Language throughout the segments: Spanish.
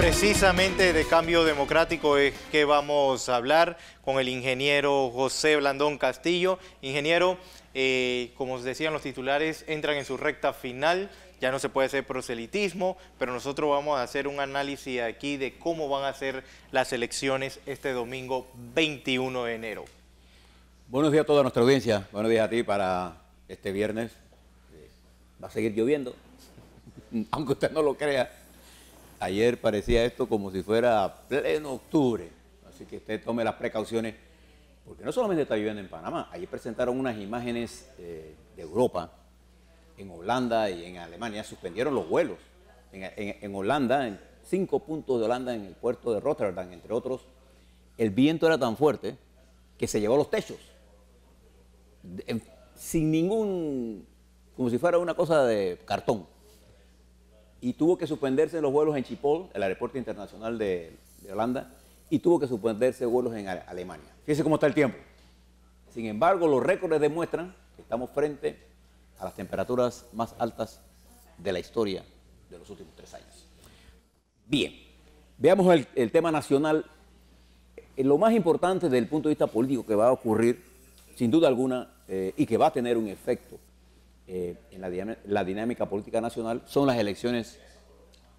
precisamente de cambio democrático es que vamos a hablar con el ingeniero José Blandón Castillo. Ingeniero, como os decían los titulares, entran en su recta final, ya no se puede hacer proselitismo, pero nosotros vamos a hacer un análisis aquí de cómo van a ser las elecciones este domingo 21 de enero. Buenos días a toda nuestra audiencia, buenos días a ti para este viernes. Va a seguir lloviendo, aunque usted no lo crea. Ayer parecía esto como si fuera pleno octubre, así que usted tome las precauciones, porque no solamente está lloviendo en Panamá. Ayer presentaron unas imágenes de Europa, en Holanda y en Alemania, suspendieron los vuelos. En Holanda, en 5 puntos de Holanda, en el puerto de Rotterdam, entre otros, el viento era tan fuerte que se llevó los techos, sin ningún, como si fuera una cosa de cartón. Y tuvo que suspenderse los vuelos en Schiphol, el aeropuerto internacional de Holanda, y tuvo que suspenderse vuelos en Alemania. Fíjense cómo está el tiempo. Sin embargo, los récords demuestran que estamos frente a las temperaturas más altas de la historia de los últimos 3 años. Bien, veamos el tema nacional. Lo más importante desde el punto de vista político que va a ocurrir, sin duda alguna, y que va a tener un efecto en la dinámica política nacional, son las elecciones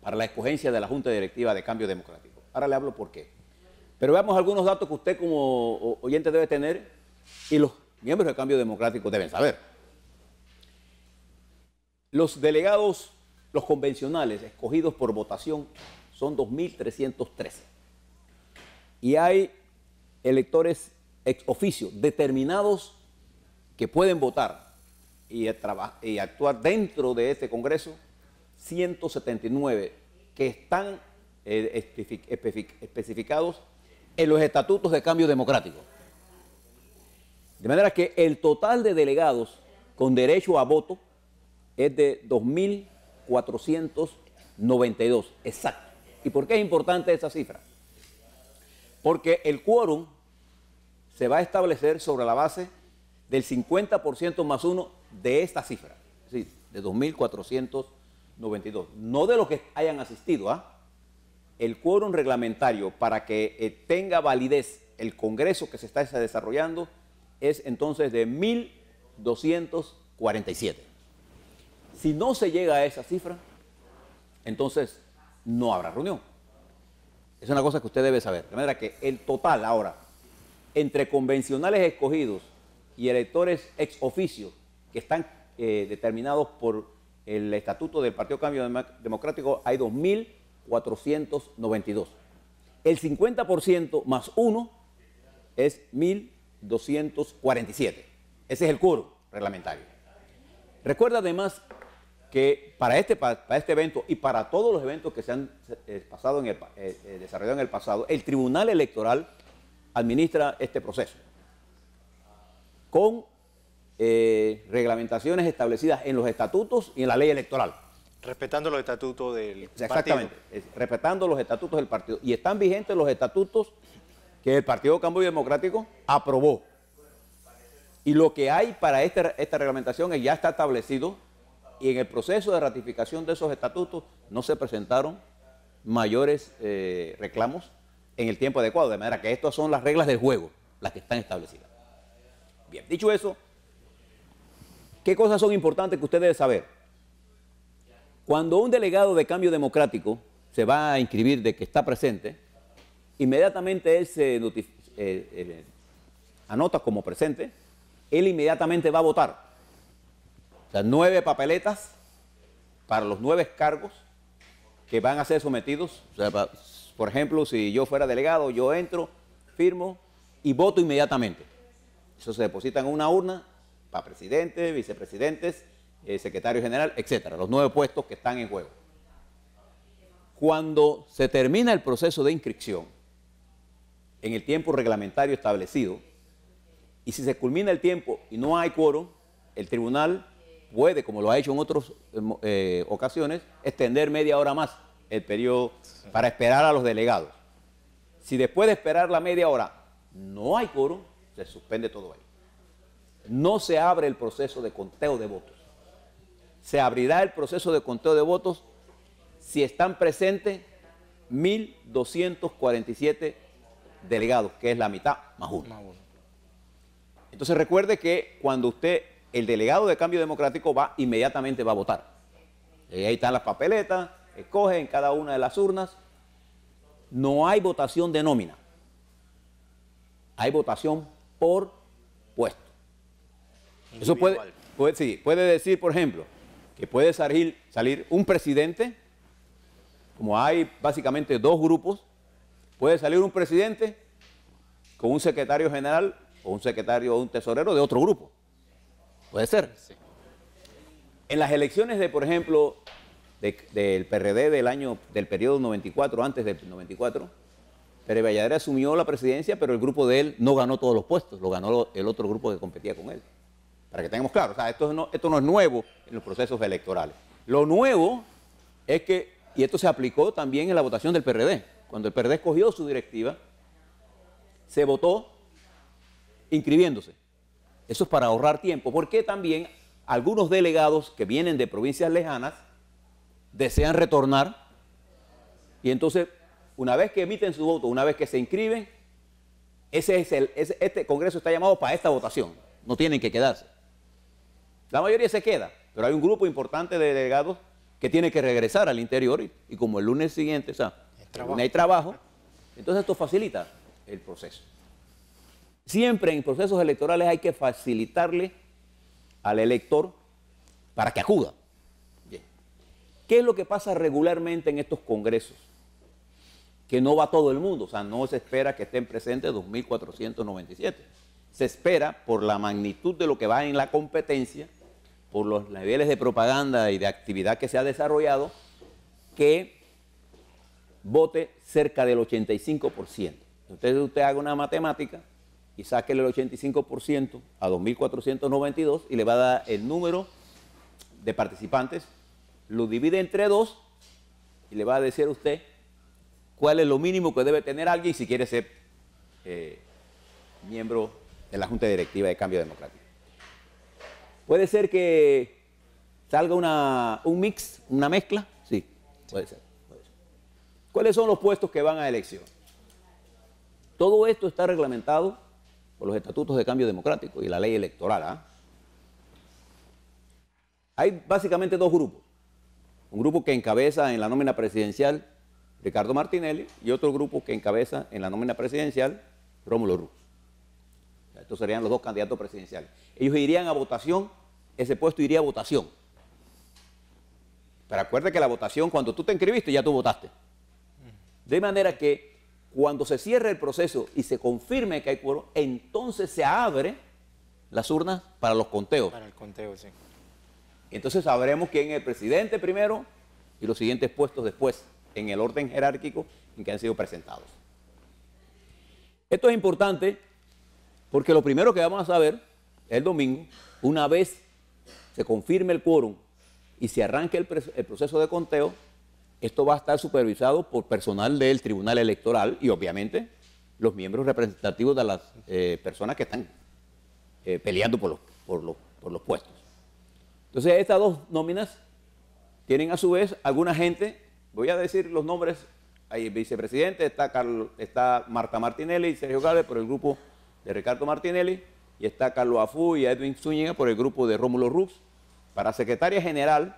para la escogencia de la Junta Directiva de Cambio Democrático. Ahora le hablo por qué. Pero veamos algunos datos que usted como oyente debe tener y los miembros del Cambio Democrático deben saber. Los delegados, los convencionales escogidos por votación son 2.313. Y hay electores ex oficio determinados que pueden votar y actuar dentro de este Congreso, 179 que están especificados en los estatutos de Cambio Democrático. De manera que el total de delegados con derecho a voto es de 2.492, exacto. ¿Y por qué es importante esa cifra? Porque el quórum se va a establecer sobre la base del 50% más 1 de esta cifra, es decir, de 2.492, no de los que hayan asistido. El quórum reglamentario para que tenga validez el Congreso que se está desarrollando es entonces de 1.247. Si no se llega a esa cifra, entonces no habrá reunión. Es una cosa que usted debe saber. De manera que el total ahora, entre convencionales escogidos y electores ex oficio que están determinados por el Estatuto del Partido Cambio Democrático, hay 2.492. El 50% más 1 es 1.247. Ese es el quórum reglamentario. Recuerda además que para este evento y para todos los eventos que se han desarrollado en el pasado, el Tribunal Electoral administra este proceso con reglamentaciones establecidas en los estatutos y en la ley electoral. Respetando los estatutos del partido. Exactamente, respetando los estatutos del partido. Y están vigentes los estatutos que el Partido Cambio Democrático aprobó. Y lo que hay para esta reglamentación ya está establecido, y en el proceso de ratificación de esos estatutos no se presentaron mayores reclamos en el tiempo adecuado, de manera que estas son las reglas del juego, las que están establecidas. Bien, dicho eso, ¿qué cosas son importantes que usted debe saber? Cuando un delegado de Cambio Democrático se va a inscribir de que está presente, inmediatamente él se anota como presente, él inmediatamente va a votar. O sea, 9 papeletas para los 9 cargos que van a ser sometidos. O sea, por ejemplo, si yo fuera delegado, yo entro, firmo y voto inmediatamente. Eso se deposita en una urna para presidente, vicepresidentes, secretario general, etcétera, los 9 puestos que están en juego. Cuando se termina el proceso de inscripción, en el tiempo reglamentario establecido, y si se culmina el tiempo y no hay quórum, el tribunal puede, como lo ha hecho en otras ocasiones, extender media hora más el periodo para esperar a los delegados. Si después de esperar la media hora no hay quórum, se suspende todo ello. No se abre el proceso de conteo de votos. Se abrirá el proceso de conteo de votos si están presentes 1.247 delegados, que es la mitad más uno. Más uno. Entonces recuerde que cuando usted, el delegado de Cambio Democrático inmediatamente va a votar. Ahí están las papeletas, escoge en cada una de las urnas. No hay votación de nómina. Hay votación por puesto. Eso puede decir, por ejemplo, que puede salir un presidente, como hay básicamente dos grupos, puede salir un presidente con un secretario general o un secretario o un tesorero de otro grupo. Puede ser. Sí. En las elecciones de, por ejemplo, del PRD del periodo 94, antes del 94, Pérez Valladares asumió la presidencia, pero el grupo de él no ganó todos los puestos, lo ganó el otro grupo que competía con él. Para que tengamos claro, o sea, esto no es nuevo en los procesos electorales. Lo nuevo es que, y esto se aplicó también en la votación del PRD, cuando el PRD escogió su directiva, se votó inscribiéndose. Eso es para ahorrar tiempo, porque también algunos delegados que vienen de provincias lejanas desean retornar y entonces una vez que emiten su voto, una vez que se inscriben, este Congreso está llamado para esta votación, no tienen que quedarse. La mayoría se queda, pero hay un grupo importante de delegados que tiene que regresar al interior y como el lunes siguiente, o sea, el lunes hay trabajo, entonces esto facilita el proceso. Siempre en procesos electorales hay que facilitarle al elector para que acuda. Bien. ¿Qué es lo que pasa regularmente en estos congresos? Que no va todo el mundo, o sea, no se espera que estén presentes 2.497. Se espera, por la magnitud de lo que va en la competencia, por los niveles de propaganda y de actividad que se ha desarrollado, que vote cerca del 85%. Entonces usted haga una matemática y saque el 85% a 2.492 y le va a dar el número de participantes, lo divide entre 2 y le va a decir a usted cuál es lo mínimo que debe tener alguien si quiere ser miembro de la Junta Directiva de Cambio Democrático. Puede ser que salga un mix, una mezcla, sí, puede ser. ¿Cuáles son los puestos que van a elección? Todo esto está reglamentado por los estatutos de Cambio Democrático y la ley electoral. Hay básicamente dos grupos. Un grupo que encabeza en la nómina presidencial Ricardo Martinelli y otro grupo que encabeza en la nómina presidencial Rómulo Rux. Estos serían los dos candidatos presidenciales. Ellos irían a votación, ese puesto iría a votación. Pero acuérdate que la votación, cuando tú te inscribiste, ya tú votaste. De manera que cuando se cierre el proceso y se confirme que hay quórum, entonces se abre las urnas para los conteos. Para el conteo, sí. Entonces sabremos quién es el presidente primero y los siguientes puestos después, en el orden jerárquico en que han sido presentados. Esto es importante porque lo primero que vamos a saber el domingo, una vez se confirme el quórum y se arranque el proceso de conteo, esto va a estar supervisado por personal del Tribunal Electoral y obviamente los miembros representativos de las personas que están peleando por los puestos. Entonces estas dos nóminas tienen a su vez alguna gente, voy a decir los nombres, hay vicepresidente, está Marta Martinelli y Sergio Gálvez por el grupo de Ricardo Martinelli y está Carlos Afú y Edwin Zúñiga por el grupo de Rómulo Rux. Para secretaria general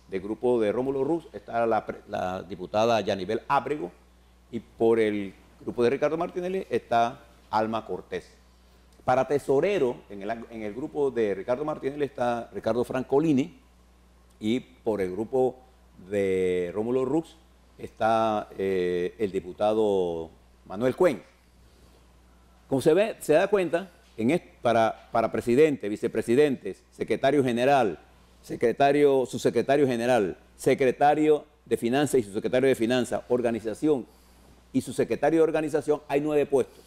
del grupo de Rómulo Rux está la diputada Yanibel Ábrego y por el grupo de Ricardo Martinelli está Alma Cortés. Para tesorero, en el grupo de Ricardo Martinelli está Ricardo Francolini y por el grupo de Rómulo Rux está el diputado Manuel Cuen. Como se da cuenta, para presidente, vicepresidentes, secretario general, subsecretario general, secretario de Finanzas y subsecretario de Finanzas, organización y subsecretario de organización, hay 9 puestos.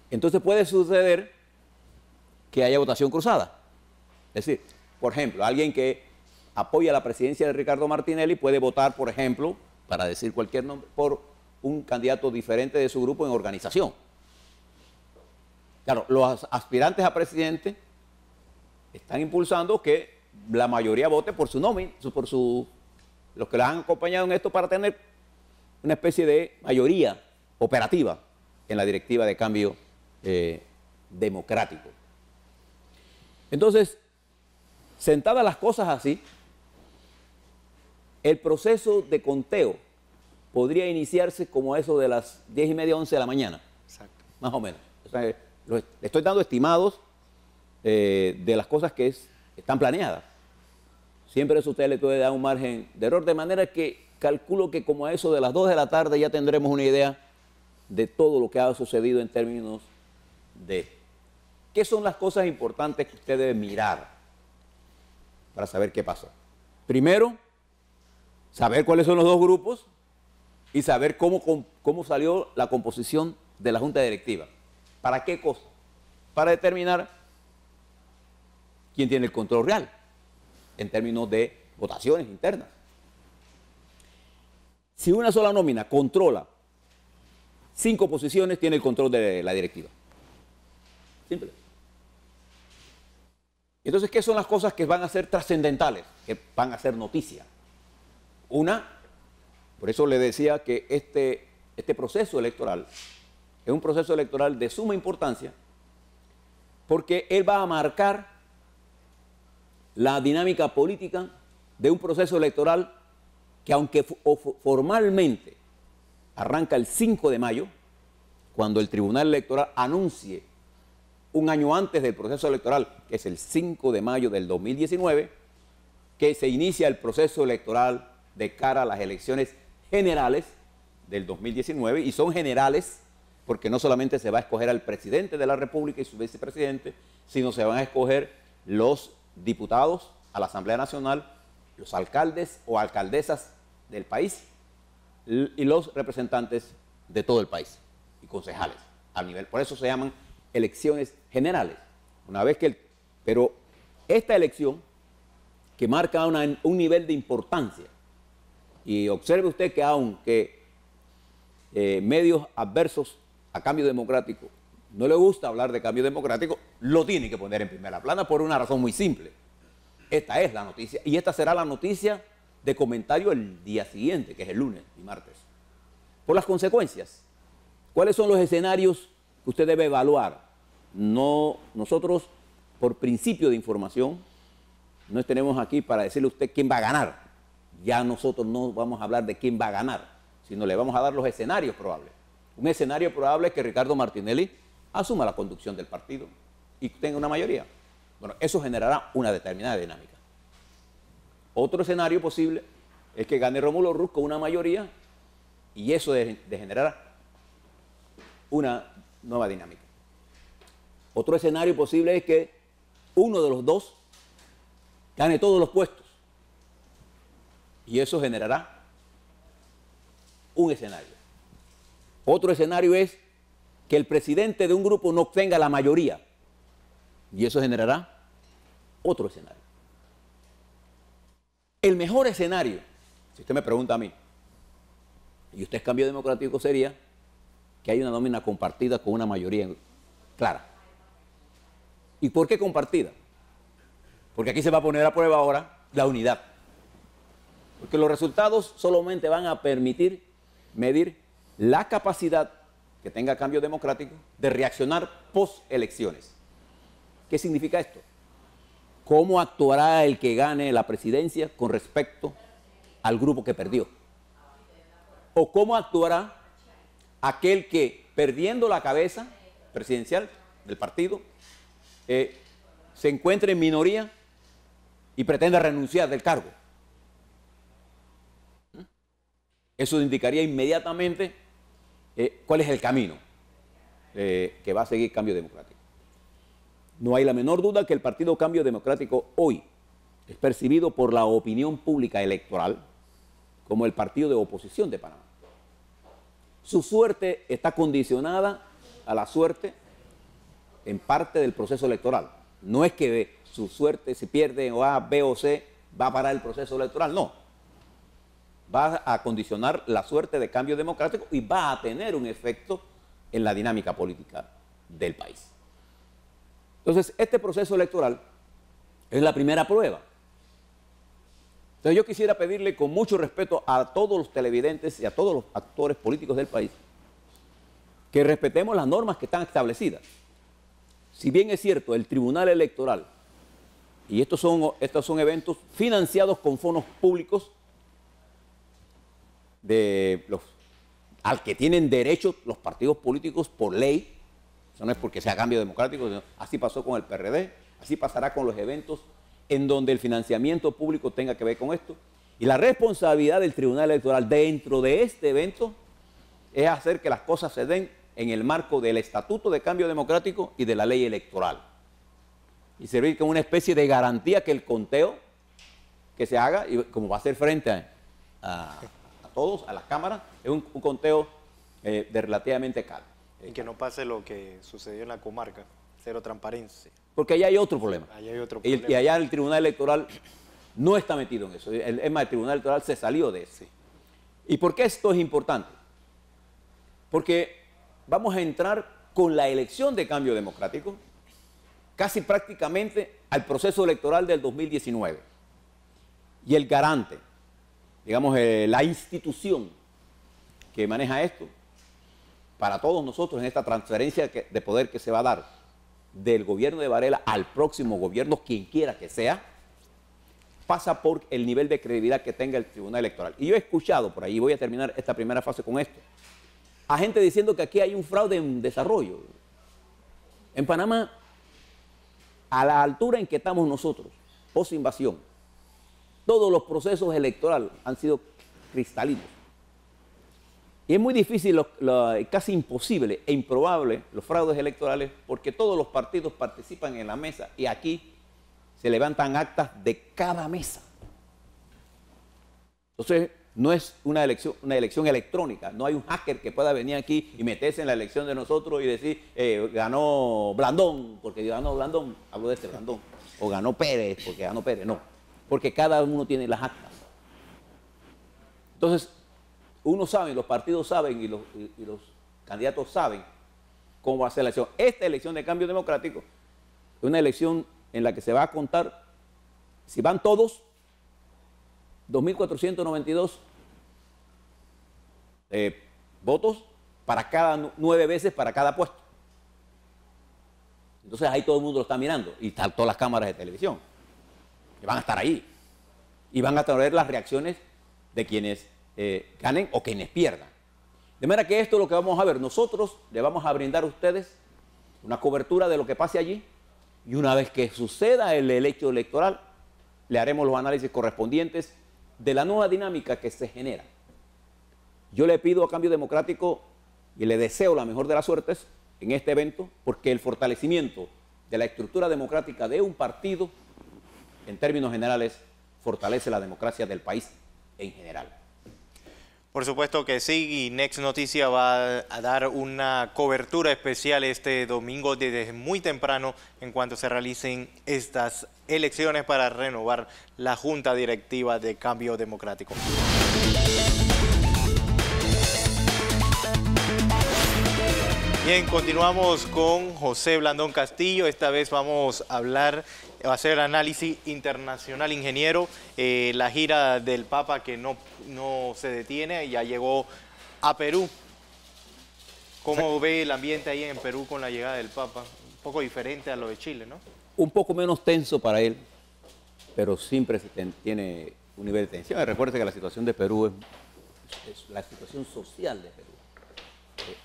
Entonces puede suceder que haya votación cruzada. Es decir, por ejemplo, alguien que apoya la presidencia de Ricardo Martinelli puede votar, por ejemplo, para decir cualquier nombre, por un candidato diferente de su grupo en organización. Claro, los aspirantes a presidente están impulsando que la mayoría vote por su nómina, los que la han acompañado en esto para tener una especie de mayoría operativa en la directiva de cambio democrático. Entonces, sentadas las cosas así, el proceso de conteo podría iniciarse como a eso de las 10:30, 11 de la mañana. Exacto. Más o menos. O sea, le estoy dando estimados de las cosas que están planeadas. Siempre eso a usted le puede dar un margen de error, de manera que calculo que como a eso de las 2 de la tarde ya tendremos una idea de todo lo que ha sucedido en términos de qué son las cosas importantes que usted debe mirar para saber qué pasó. Primero, saber cuáles son los dos grupos y saber cómo salió la composición de la Junta Directiva. ¿Para qué cosa? Para determinar quién tiene el control real en términos de votaciones internas. Si una sola nómina controla 5 posiciones, tiene el control de la directiva. Simple. Entonces, ¿qué son las cosas que van a ser trascendentales, que van a ser noticia? Una, por eso le decía que este proceso electoral es un proceso electoral de suma importancia, porque él va a marcar la dinámica política de un proceso electoral que, aunque formalmente arranca el 5 de mayo, cuando el Tribunal Electoral anuncie un año antes del proceso electoral, que es el 5 de mayo del 2019, que se inicia el proceso electoral de cara a las elecciones generales del 2019, y son generales porque no solamente se va a escoger al presidente de la República y su vicepresidente, sino se van a escoger los diputados a la Asamblea Nacional, los alcaldes o alcaldesas del país y los representantes de todo el país y concejales a nivel. Por eso se llaman elecciones generales. Una vez pero esta elección que marca un nivel de importancia, y observe usted que aunque medios adversos a cambio democrático no le gusta hablar de cambio democrático, lo tiene que poner en primera plana por una razón muy simple. Esta es la noticia, y esta será la noticia de comentario el día siguiente, que es el lunes y martes. Por las consecuencias, ¿cuáles son los escenarios que usted debe evaluar? Nosotros, por principio de información, no tenemos aquí para decirle a usted quién va a ganar. Ya nosotros no vamos a hablar de quién va a ganar, sino le vamos a dar los escenarios probables. Un escenario probable es que Ricardo Martinelli asuma la conducción del partido y tenga una mayoría. Bueno, eso generará una determinada dinámica. Otro escenario posible es que gane Rómulo Ruz con una mayoría y eso generará una nueva dinámica. Otro escenario posible es que uno de los dos gane todos los puestos y eso generará un escenario. Otro escenario es que el presidente de un grupo no obtenga la mayoría y eso generará otro escenario. El mejor escenario, si usted me pregunta a mí, y usted es cambio democrático, sería que haya una nómina compartida con una mayoría clara. ¿Y por qué compartida? Porque aquí se va a poner a prueba ahora la unidad. Porque los resultados solamente van a permitir medir la capacidad que tenga cambio democrático de reaccionar post-elecciones. ¿Qué significa esto? ¿Cómo actuará el que gane la presidencia con respecto al grupo que perdió? ¿O cómo actuará aquel que, perdiendo la cabeza presidencial del partido, se encuentre en minoría y pretenda renunciar del cargo? Eso indicaría inmediatamente cuál es el camino que va a seguir Cambio Democrático. No hay la menor duda que el Partido Cambio Democrático hoy es percibido por la opinión pública electoral como el partido de oposición de Panamá. Su suerte está condicionada a la suerte en parte del proceso electoral. No es que su suerte, si pierde o A, B o C, va a parar el proceso electoral, no. Va a condicionar la suerte de Cambio Democrático y va a tener un efecto en la dinámica política del país. Entonces, este proceso electoral es la primera prueba. Entonces yo quisiera pedirle con mucho respeto a todos los televidentes y a todos los actores políticos del país que respetemos las normas que están establecidas. Si bien es cierto, el Tribunal Electoral, y estos son eventos financiados con fondos públicos al que tienen derecho los partidos políticos por ley, eso no es porque sea cambio democrático, así pasó con el PRD, así pasará con los eventos en donde el financiamiento público tenga que ver con esto. Y la responsabilidad del Tribunal Electoral dentro de este evento es hacer que las cosas se den en el marco del Estatuto de Cambio Democrático y de la ley electoral. Y servir como una especie de garantía que el conteo que se haga, y como va a ser frente a todos, a las cámaras, es un conteo de relativamente calmo. Y que no pase lo que sucedió en la comarca, cero transparencia. Porque allá hay otro problema. Allá hay otro problema. Y allá el Tribunal Electoral no está metido en eso. Es más, el Tribunal Electoral se salió de eso. Sí. ¿Y por qué esto es importante? Porque vamos a entrar con la elección de Cambio Democrático casi prácticamente al proceso electoral del 2019. Y el garante, digamos, la institución que maneja esto, para todos nosotros en esta transferencia de poder que se va a dar del gobierno de Varela al próximo gobierno, quien quiera que sea, pasa por el nivel de credibilidad que tenga el Tribunal Electoral. Y yo he escuchado por ahí, voy a terminar esta primera fase con esto, a gente diciendo que aquí hay un fraude en desarrollo. En Panamá, a la altura en que estamos nosotros, post-invasión, todos los procesos electorales han sido cristalinos. Y es muy difícil, casi imposible e improbable los fraudes electorales porque todos los partidos participan en la mesa y aquí se levantan actas de cada mesa. Entonces, no es una elección electrónica, no hay un hacker que pueda venir aquí y meterse en la elección de nosotros y decir, ganó Blandón, porque ganó Blandón, hablo de este Blandón, o ganó Pérez, porque ganó Pérez, no, porque cada uno tiene las actas. Entonces, uno sabe, los partidos saben y los candidatos saben cómo va a ser la elección. Esta elección de Cambio Democrático es una elección en la que se va a contar, si van todos, 2.492 votos para cada 9 veces para cada puesto. Entonces ahí todo el mundo lo está mirando y están todas las cámaras de televisión que van a estar ahí y van a ver las reacciones de quienes ganen o quienes pierdan. De manera que esto es lo que vamos a ver. Nosotros le vamos a brindar a ustedes una cobertura de lo que pase allí y una vez que suceda el hecho electoral, le haremos los análisis correspondientes de la nueva dinámica que se genera. Yo le pido a Cambio Democrático y le deseo la mejor de las suertes en este evento porque el fortalecimiento de la estructura democrática de un partido, en términos generales, fortalece la democracia del país en general. Por supuesto que sí, y Next Noticia va a dar una cobertura especial este domingo desde muy temprano en cuanto se realicen estas elecciones para renovar la Junta Directiva de Cambio Democrático. Bien, continuamos con José Blandón Castillo. Esta vez vamos a hablar, va a hacer análisis internacional, ingeniero. La gira del Papa que no se detiene, ya llegó a Perú. ¿Cómo ve el ambiente ahí en Perú con la llegada del Papa? Un poco diferente a lo de Chile, ¿no? Un poco menos tenso para él, pero siempre tiene un nivel de tensión. Recuerde que la situación de Perú es la situación social de Perú.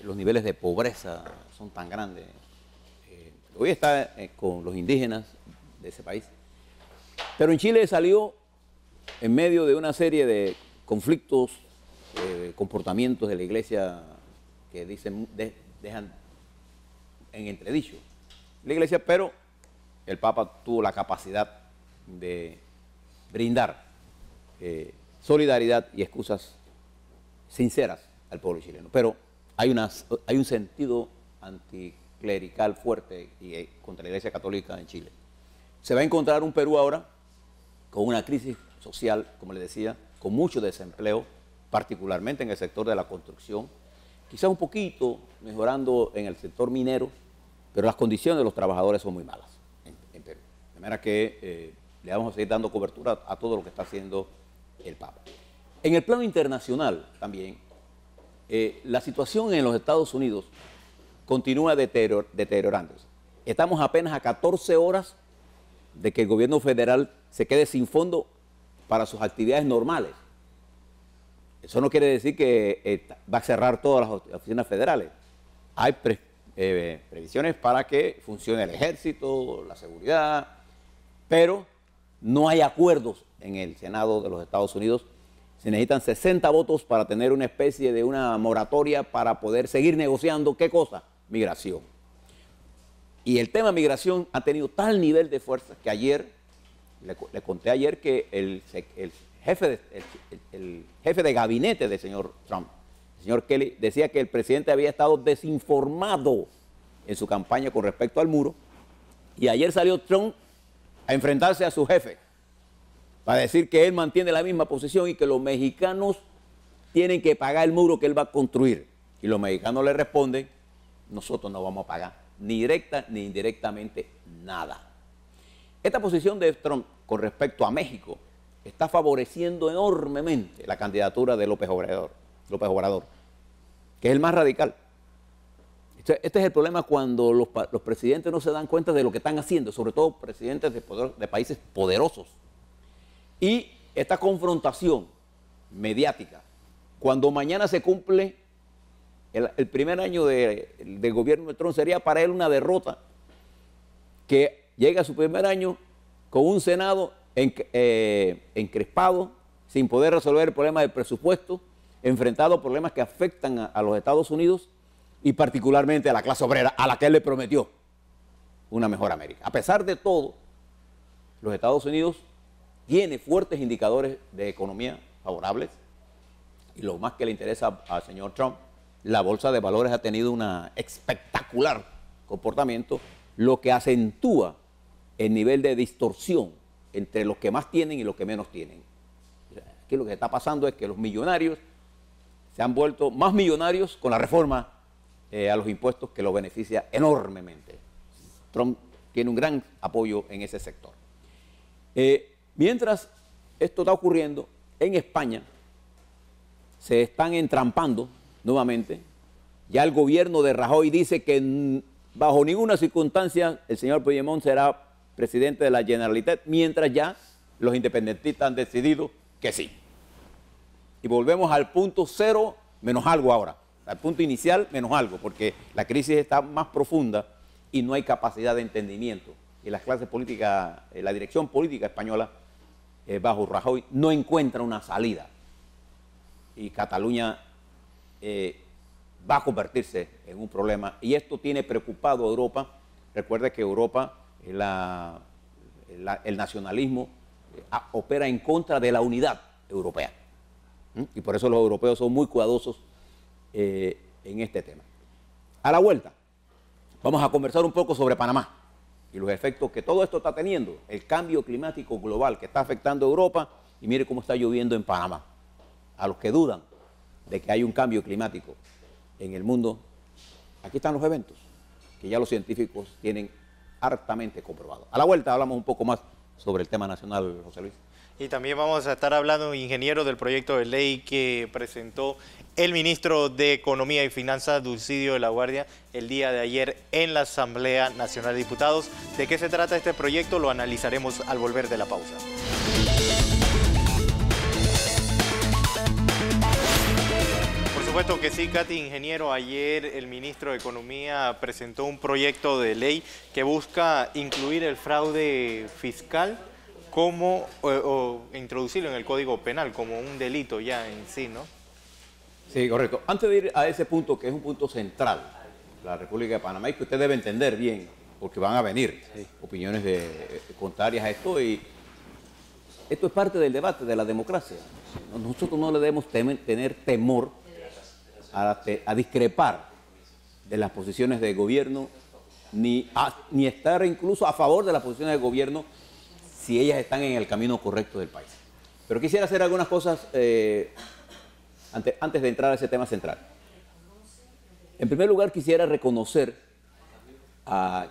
Los niveles de pobreza son tan grandes. Hoy está con los indígenas de ese país. Pero en Chile salió en medio de una serie de conflictos, comportamientos de la iglesia que dejan en entredicho la iglesia, pero el Papa tuvo la capacidad de brindar solidaridad y excusas sinceras al pueblo chileno. Pero hay un sentido anticlerical fuerte contra la Iglesia Católica en Chile. Se va a encontrar un Perú ahora con una crisis social, como les decía, con mucho desempleo, particularmente en el sector de la construcción, quizás un poquito mejorando en el sector minero, pero las condiciones de los trabajadores son muy malas en Perú. De manera que le vamos a seguir dando cobertura a todo lo que está haciendo el Papa. En el plano internacional también, la situación en los Estados Unidos continúa deteriorándose. Estamos apenas a 14 horas de que el gobierno federal se quede sin fondo para sus actividades normales. Eso no quiere decir que va a cerrar todas las oficinas federales. Hay previsiones para que funcione el ejército, la seguridad, pero no hay acuerdos en el Senado de los Estados Unidos. Se necesitan 60 votos para tener una especie de una moratoria para poder seguir negociando. ¿Qué cosa? Migración. Y el tema migración ha tenido tal nivel de fuerza que ayer, le conté ayer que el jefe de gabinete del señor Trump, el señor Kelly, decía que el presidente había estado desinformado en su campaña con respecto al muro, y ayer salió Trump a enfrentarse a su jefe para decir que él mantiene la misma posición y que los mexicanos tienen que pagar el muro que él va a construir. Y los mexicanos le responden, nosotros no vamos a pagar ni directa ni indirectamente nada. Esta posición de Trump con respecto a México está favoreciendo enormemente la candidatura de López Obrador, que es el más radical. Este es el problema cuando los presidentes no se dan cuenta de lo que están haciendo, sobre todo presidentes de países poderosos. Y esta confrontación mediática, cuando mañana se cumple el primer año del gobierno de Trump, sería para él una derrota, que llega a su primer año con un Senado encrespado, sin poder resolver el problema del presupuesto, enfrentado a problemas que afectan a los Estados Unidos y particularmente a la clase obrera, a la que él le prometió una mejor América. A pesar de todo, los Estados Unidos tiene fuertes indicadores de economía favorables, y lo más que le interesa al señor Trump, la bolsa de valores ha tenido un espectacular comportamiento, lo que acentúa el nivel de distorsión entre los que más tienen y los que menos tienen. Aquí lo que está pasando es que los millonarios se han vuelto más millonarios con la reforma a los impuestos, que los beneficia enormemente. Trump tiene un gran apoyo en ese sector. Mientras esto está ocurriendo, en España se están entrampando nuevamente. Ya el gobierno de Rajoy dice que bajo ninguna circunstancia el señor Puigdemont será presidente de la Generalitat, mientras ya los independentistas han decidido que sí. Y volvemos al punto cero menos algo ahora, al punto inicial menos algo, porque la crisis está más profunda y no hay capacidad de entendimiento. Y las clases políticas, la dirección política española, bajo Rajoy, no encuentra una salida. Y Cataluña va a convertirse en un problema, y esto tiene preocupado a Europa. Recuerda que Europa, el nacionalismo opera en contra de la unidad europea, y por eso los europeos son muy cuidadosos en este tema. A la vuelta vamos a conversar un poco sobre Panamá y los efectos que todo esto está teniendo, el cambio climático global que está afectando a Europa, y mire cómo está lloviendo en Panamá. A los que dudan de que hay un cambio climático en el mundo, aquí están los eventos que ya los científicos tienen hartamente comprobado. A la vuelta hablamos un poco más sobre el tema nacional, José Luis. Y también vamos a estar hablando, ingeniero, del proyecto de ley que presentó el ministro de Economía y Finanzas, Dulcidio de la Guardia, el día de ayer en la Asamblea Nacional de Diputados. ¿De qué se trata este proyecto? Lo analizaremos al volver de la pausa. Por supuesto que sí, Katy. Ingeniero, ayer el ministro de Economía presentó un proyecto de ley que busca incluir el fraude fiscal como, o introducirlo en el Código Penal como un delito ya en sí, ¿no? Sí, correcto. Antes de ir a ese punto, que es un punto central, la República de Panamá, y que usted debe entender bien, porque van a venir opiniones contrarias a esto, y esto es parte del debate de la democracia. Nosotros no le debemos tener temor a discrepar de las posiciones del gobierno, ni estar incluso a favor de las posiciones del gobierno si ellas están en el camino correcto del país. Pero quisiera hacer algunas cosas antes de entrar a ese tema central. En primer lugar, quisiera reconocerle a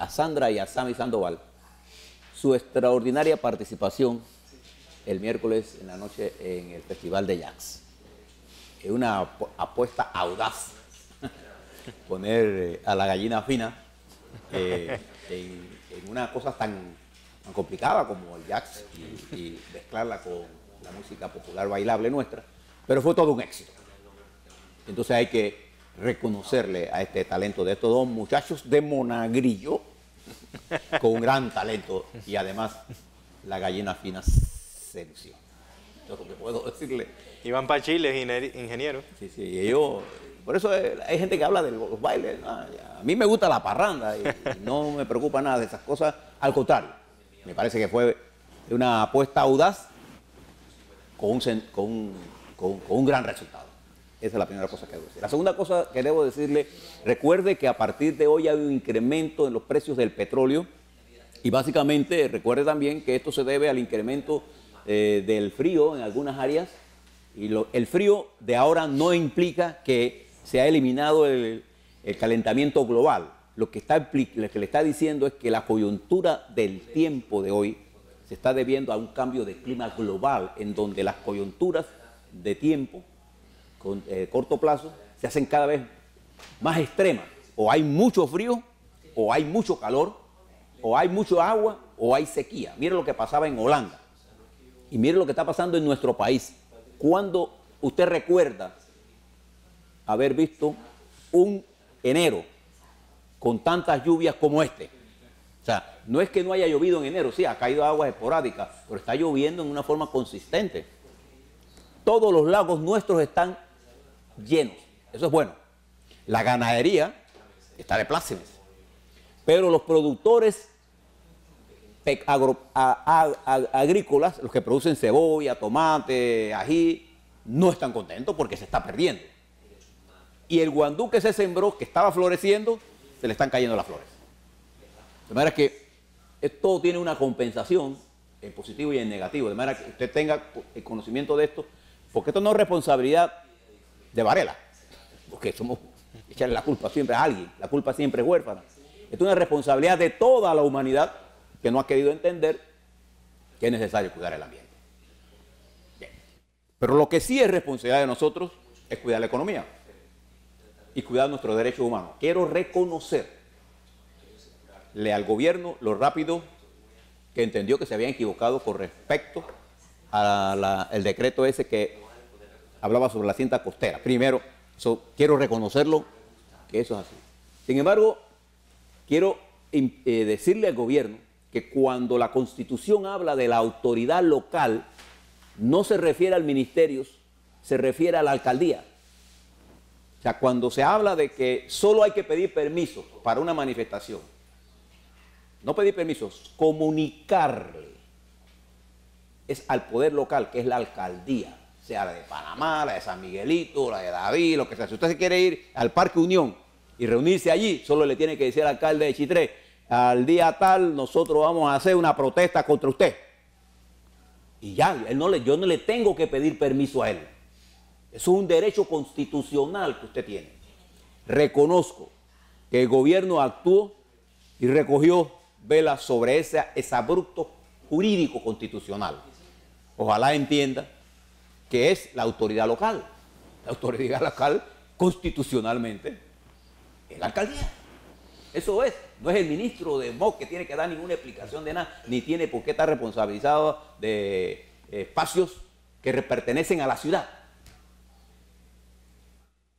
Sandra y a Sammy Sandoval su extraordinaria participación el miércoles en la noche en el Festival de Jazz. Es una apuesta audaz poner a la gallina fina en una cosa tan complicada como el jazz y mezclarla con la música popular bailable nuestra, pero fue todo un éxito. Entonces hay que reconocerle a este talento de estos dos muchachos de Monagrillo, con un gran talento, y además la gallina fina sedució. Yo lo que puedo decirle. Iván Pachil es ingeniero. Sí, sí, por eso hay gente que habla de los bailes. ¿No? A mí me gusta la parranda y no me preocupa nada de esas cosas. Al contrario, me parece que fue una apuesta audaz con un gran resultado. Esa es la primera cosa que debo decir. La segunda cosa que debo decirle, recuerde que a partir de hoy hay un incremento en los precios del petróleo y básicamente recuerde también que esto se debe al incremento del frío en algunas áreas, y el frío de ahora no implica que se ha eliminado el calentamiento global. Lo que le está diciendo es que la coyuntura del tiempo de hoy se está debiendo a un cambio de clima global, en donde las coyunturas de tiempo con corto plazo se hacen cada vez más extremas. O hay mucho frío, o hay mucho calor, o hay mucho agua, o hay sequía. Mire lo que pasaba en Holanda y mire lo que está pasando en nuestro país. ¿Cuándo usted recuerda haber visto un enero con tantas lluvias como este? O sea, no es que no haya llovido en enero, sí, ha caído agua esporádica, pero está lloviendo en una forma consistente. Todos los lagos nuestros están llenos, eso es bueno. La ganadería está de plácemes, pero los productores agrícolas, los que producen cebolla, tomate, ají, no están contentos porque se está perdiendo. Y el guandú que se sembró, que estaba floreciendo, se le están cayendo las flores. De manera que todo tiene una compensación en positivo y en negativo. De manera que usted tenga el conocimiento de esto, porque esto no es responsabilidad de Varela, porque echarle la culpa siempre a alguien, la culpa siempre es huérfana. Esto es una responsabilidad de toda la humanidad que no ha querido entender que es necesario cuidar el ambiente. Bien. Pero lo que sí es responsabilidad de nosotros es cuidar la economía y cuidar nuestros derechos humanos. Quiero reconocerle al gobierno lo rápido que entendió que se habían equivocado con respecto al decreto ese que hablaba sobre la cinta costera. Primero, quiero reconocerlo, que eso es así. Sin embargo, quiero decirle al gobierno que cuando la Constitución habla de la autoridad local, no se refiere al ministerio, se refiere a la alcaldía. O sea, cuando se habla de que solo hay que pedir permiso para una manifestación, no pedir permisos, comunicarle es al poder local, que es la alcaldía, sea la de Panamá, la de San Miguelito, la de David, lo que sea. Si usted se quiere ir al Parque Unión y reunirse allí, solo le tiene que decir al alcalde de Chitré: al día tal nosotros vamos a hacer una protesta contra usted. Y ya, yo no le tengo que pedir permiso a él. Eso es un derecho constitucional que usted tiene. Reconozco que el gobierno actuó y recogió vela sobre ese abrupto jurídico constitucional. Ojalá entienda que es la autoridad local. La autoridad local constitucionalmente es la alcaldía. Eso es. No es el ministro de MOC que tiene que dar ninguna explicación de nada, ni tiene por qué estar responsabilizado de espacios que pertenecen a la ciudad.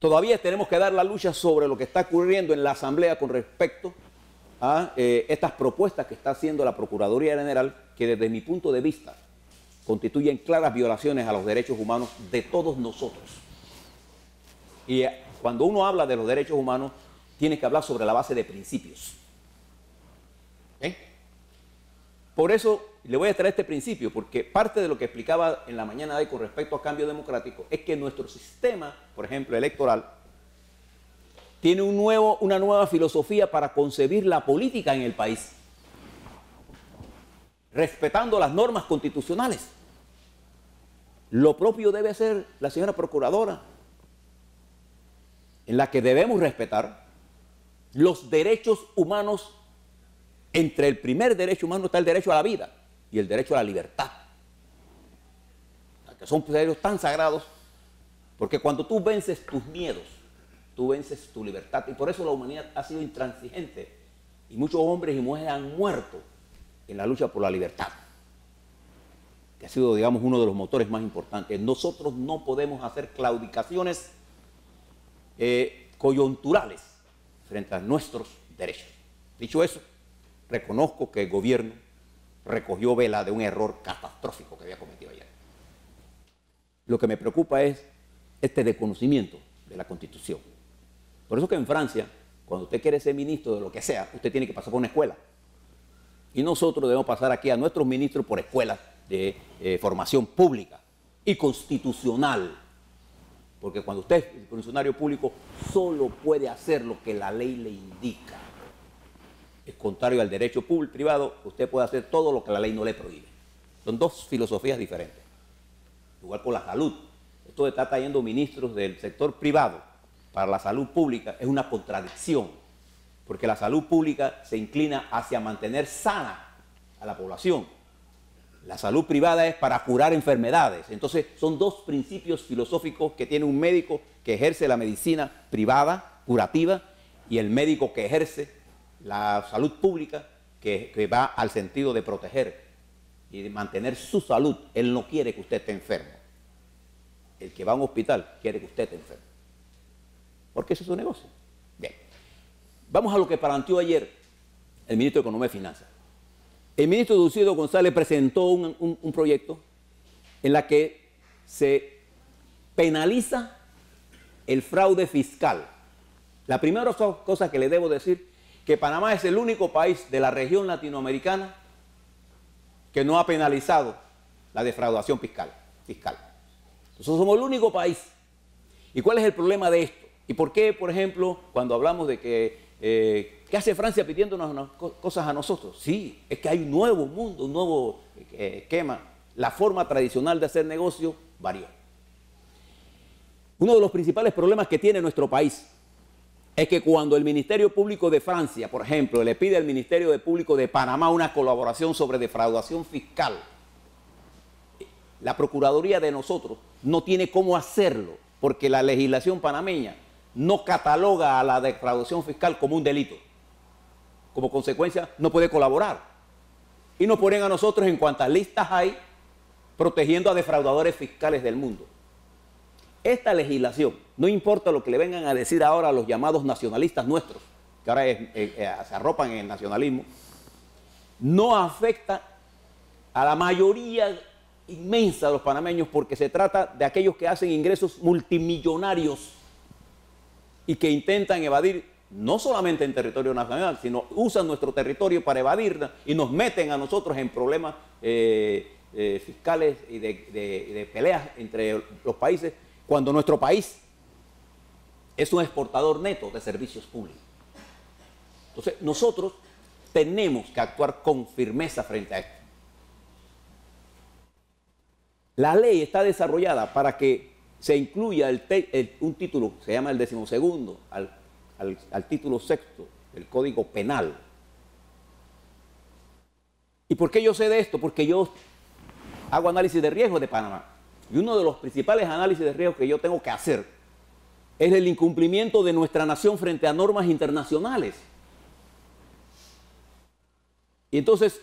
Todavía tenemos que dar la lucha sobre lo que está ocurriendo en la Asamblea con respecto a estas propuestas que está haciendo la Procuraduría General, que desde mi punto de vista constituyen claras violaciones a los derechos humanos de todos nosotros. Y cuando uno habla de los derechos humanos, tiene que hablar sobre la base de principios. Por eso le voy a traer este principio, porque parte de lo que explicaba en la mañana de hoy con respecto a cambio democrático es que nuestro sistema, por ejemplo, electoral, tiene una nueva filosofía para concebir la política en el país, respetando las normas constitucionales. Lo propio debe hacer la señora Procuradora, en la que debemos respetar los derechos humanos. Entre el primer derecho humano está el derecho a la vida y el derecho a la libertad. son criterios tan sagrados, porque cuando tú vences tus miedos, tú vences tu libertad, y por eso la humanidad ha sido intransigente, y muchos hombres y mujeres han muerto en la lucha por la libertad, que ha sido, digamos, uno de los motores más importantes. Nosotros no podemos hacer claudicaciones coyunturales frente a nuestros derechos. Dicho eso, reconozco que el gobierno recogió vela de un error catastrófico que había cometido ayer. Lo que me preocupa es este desconocimiento de la Constitución. Por eso que en Francia, cuando usted quiere ser ministro de lo que sea, usted tiene que pasar por una escuela. Y nosotros debemos pasar aquí a nuestros ministros por escuelas de formación pública y constitucional. Porque cuando usted es funcionario público, solo puede hacer lo que la ley le indica. Es contrario al derecho público privado, usted puede hacer todo lo que la ley no le prohíbe. Son dos filosofías diferentes. Igual con la salud. Esto de estar trayendo ministros del sector privado para la salud pública es una contradicción, porque la salud pública se inclina hacia mantener sana a la población. La salud privada es para curar enfermedades. Entonces son dos principios filosóficos que tiene un médico que ejerce la medicina privada, curativa, y el médico que ejerce la salud pública, que va al sentido de proteger y de mantener su salud. Él no quiere que usted esté enfermo. El que va a un hospital quiere que usted esté enfermo, porque ese es su negocio. Bien, vamos a lo que planteó ayer el ministro de Economía y Finanzas. El ministro Dulcido González presentó un proyecto en la que se penaliza el fraude fiscal. La primera cosa que le debo decir, que Panamá es el único país de la región latinoamericana que no ha penalizado la defraudación fiscal. Nosotros somos el único país. ¿Y cuál es el problema de esto? ¿Y por qué, por ejemplo, cuando hablamos de que ¿qué hace Francia pidiéndonos cosas a nosotros? Sí, es que hay un nuevo mundo, un nuevo esquema. La forma tradicional de hacer negocio varió. Uno de los principales problemas que tiene nuestro país es que cuando el Ministerio Público de Francia, por ejemplo, le pide al Ministerio Público de Panamá una colaboración sobre defraudación fiscal, la Procuraduría de nosotros no tiene cómo hacerlo, porque la legislación panameña no cataloga a la defraudación fiscal como un delito. Como consecuencia, no puede colaborar. Y nos ponen a nosotros en cuantas listas hay protegiendo a defraudadores fiscales del mundo. Esta legislación, no importa lo que le vengan a decir ahora a los llamados nacionalistas nuestros, que ahora se arropan en el nacionalismo, no afecta a la mayoría inmensa de los panameños, porque se trata de aquellos que hacen ingresos multimillonarios y que intentan evadir no solamente en territorio nacional, sino usan nuestro territorio para evadirla y nos meten a nosotros en problemas fiscales y de peleas entre los países, cuando nuestro país es un exportador neto de servicios públicos. Entonces, nosotros tenemos que actuar con firmeza frente a esto. La ley está desarrollada para que se incluya un título, se llama el 12º, al título 6 del Código Penal. ¿Y por qué yo sé de esto? Porque yo hago análisis de riesgo de Panamá. Y uno de los principales análisis de riesgo que yo tengo que hacer es el incumplimiento de nuestra nación frente a normas internacionales. Y entonces,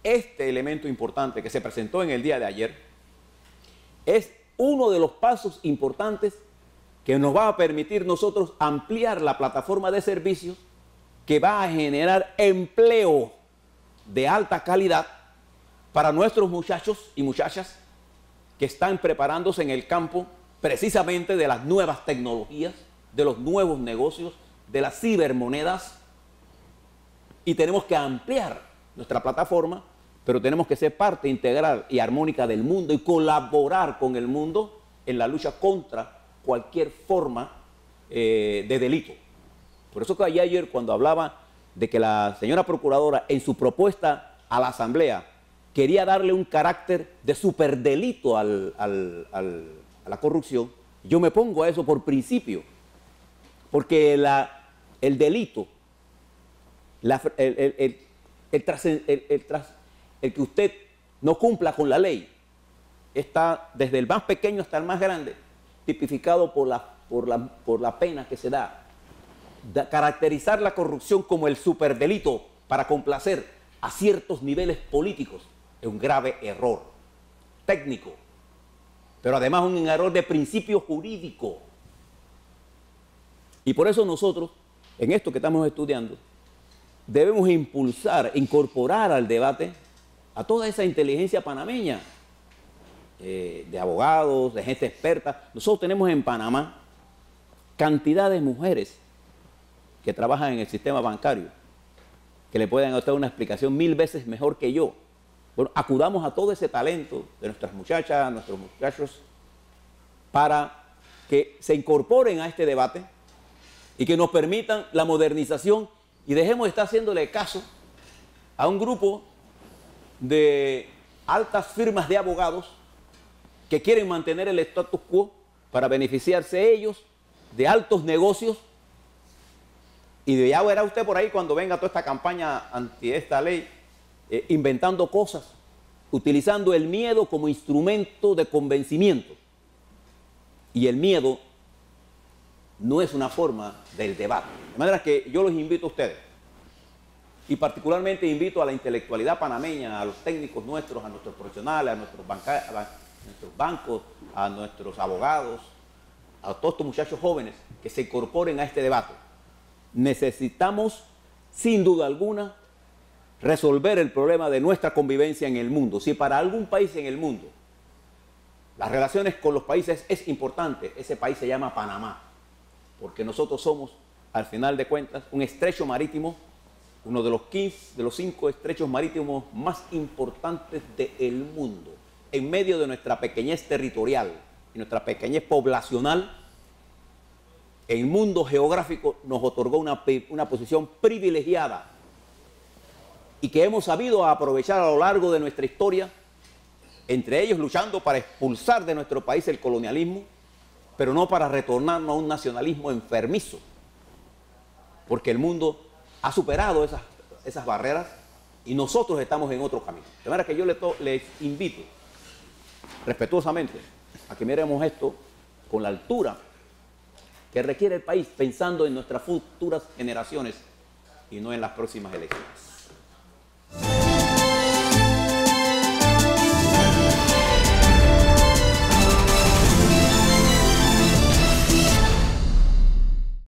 este elemento importante que se presentó en el día de ayer es uno de los pasos importantes que nos va a permitir nosotros ampliar la plataforma de servicios que va a generar empleo de alta calidad para nuestros muchachos y muchachas que están preparándose en el campo precisamente de las nuevas tecnologías, de los nuevos negocios, de las cibermonedas. Y tenemos que ampliar nuestra plataforma, pero tenemos que ser parte integral y armónica del mundo y colaborar con el mundo en la lucha contra cualquier forma de delito. Por eso que ayer, cuando hablaba de que la señora procuradora en su propuesta a la Asamblea quería darle un carácter de superdelito a la corrupción, yo me pongo a eso por principio, porque el delito, el que usted no cumpla con la ley, está desde el más pequeño hasta el más grande, tipificado por la pena que se da. Caracterizar la corrupción como el superdelito para complacer a ciertos niveles políticos es un grave error técnico, pero además un error de principio jurídico. Y por eso nosotros, en esto que estamos estudiando, debemos impulsar, incorporar al debate a toda esa inteligencia panameña, de abogados, de gente experta. Nosotros tenemos en Panamá cantidad de mujeres que trabajan en el sistema bancario, que le pueden dar una explicación 1000 veces mejor que yo. Bueno, acudamos a todo ese talento de nuestras muchachas, nuestros muchachos, para que se incorporen a este debate y que nos permitan la modernización y dejemos de estar haciéndole caso a un grupo de altas firmas de abogados que quieren mantener el status quo para beneficiarse ellos de altos negocios. Y de ya verá usted por ahí cuando venga toda esta campaña anti esta ley, inventando cosas, utilizando el miedo como instrumento de convencimiento. Y el miedo no es una forma del debate. De manera que yo los invito a ustedes, y particularmente invito a la intelectualidad panameña, a los técnicos nuestros, a nuestros profesionales, a nuestros bancos, a nuestros abogados, a todos estos muchachos jóvenes que se incorporen a este debate. Necesitamos, sin duda alguna, resolver el problema de nuestra convivencia en el mundo. Si para algún país en el mundo las relaciones con los países es importante, ese país se llama Panamá, porque nosotros somos, al final de cuentas, un estrecho marítimo, uno de los 5 estrechos marítimos más importantes del mundo. En medio de nuestra pequeñez territorial y nuestra pequeñez poblacional, el mundo geográfico nos otorgó una posición privilegiada y que hemos sabido aprovechar a lo largo de nuestra historia, entre ellos luchando para expulsar de nuestro país el colonialismo, pero no para retornarnos a un nacionalismo enfermizo, porque el mundo ha superado esas barreras y nosotros estamos en otro camino. De manera que yo les invito respetuosamente a que miremos esto con la altura que requiere el país, pensando en nuestras futuras generaciones y no en las próximas elecciones.